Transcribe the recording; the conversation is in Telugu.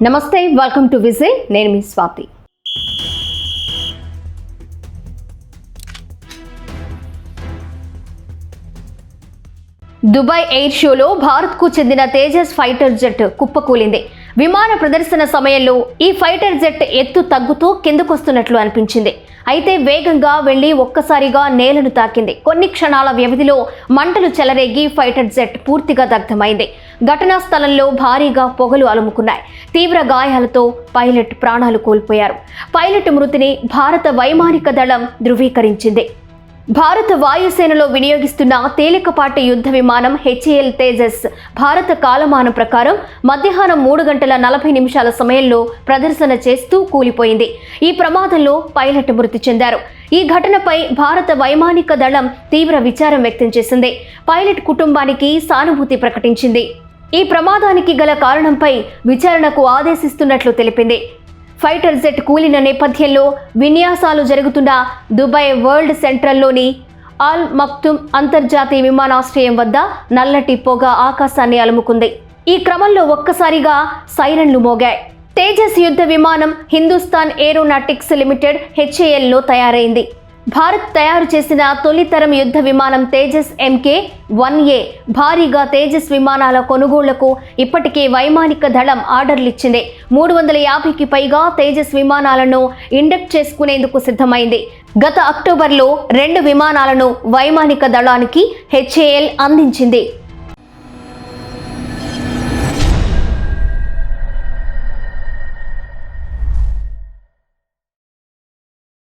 నమస్తే, వెల్కమ్ టు విజయ్. నేను మీ స్వాతి. దుబాయ్ ఎయిర్ షోలో భారత్కు చెందిన తేజస్ ఫైటర్ జెట్ కుప్పకూలింది. విమాన ప్రదర్శన సమయంలో ఈ ఫైటర్ జెట్ ఎత్తు తగ్గుతూ కిందకొస్తున్నట్లు అనిపించింది. అయితే వేగంగా వెళ్లి ఒక్కసారిగా నేలను తాకింది. కొన్ని క్షణాల వ్యవధిలో మంటలు చెలరేగి ఫైటర్ జెట్ పూర్తిగా దగ్ధమైంది. ఘటనా స్థలంలో భారీగా పొగలు అలుముకున్నాయి. తీవ్ర గాయాలతో పైలట్ ప్రాణాలు కోల్పోయారు. పైలట్ మృతిని భారత వైమానిక దళం ధృవీకరించింది. భారత వాయుసేనలో వినియోగిస్తున్న తేలికపాటి యుద్ధ విమానం HAL తేజస్ భారత కాలమానం ప్రకారం మధ్యాహ్నం 3:40 సమయంలో ప్రదర్శన చేస్తూ కూలిపోయింది. ఈ ప్రమాదంలో పైలట్ మృతి చెందారు. ఈ ఘటనపై భారత వైమానిక దళం తీవ్ర విచారం వ్యక్తం చేసింది. పైలట్ కుటుంబానికి సానుభూతి ప్రకటించింది. ఈ ప్రమాదానికి గల కారణంపై విచారణకు ఆదేశిస్తున్నట్లు తెలిపింది. ఫైటర్ జెట్ కూలిన నేపథ్యంలో విన్యాసాలు జరుగుతున్న దుబాయ్ వరల్డ్ సెంట్రల్లోని అల్ మక్తుమ్ అంతర్జాతీయ విమానాశ్రయం వద్ద నల్లటి పొగ ఆకాశాన్ని అలుముకుంది. ఈ క్రమంలో ఒక్కసారిగా సైరన్లు మోగాయి. తేజస్ యుద్ధ విమానం హిందుస్థాన్ ఏరోనాటిక్స్ లిమిటెడ్ HALలో తయారైంది. భారత్ తయారు చేసిన తొలితరం యుద్ధ విమానం తేజస్ MK-1A. భారీగా తేజస్ విమానాల కొనుగోళ్లకు ఇప్పటికే వైమానిక దళం ఆర్డర్లిచ్చింది. 350కి పైగా తేజస్ విమానాలను ఇండక్ట్ చేసుకునేందుకు సిద్ధమైంది. గత అక్టోబర్లో 2 విమానాలను వైమానిక దళానికి HAL అందించింది.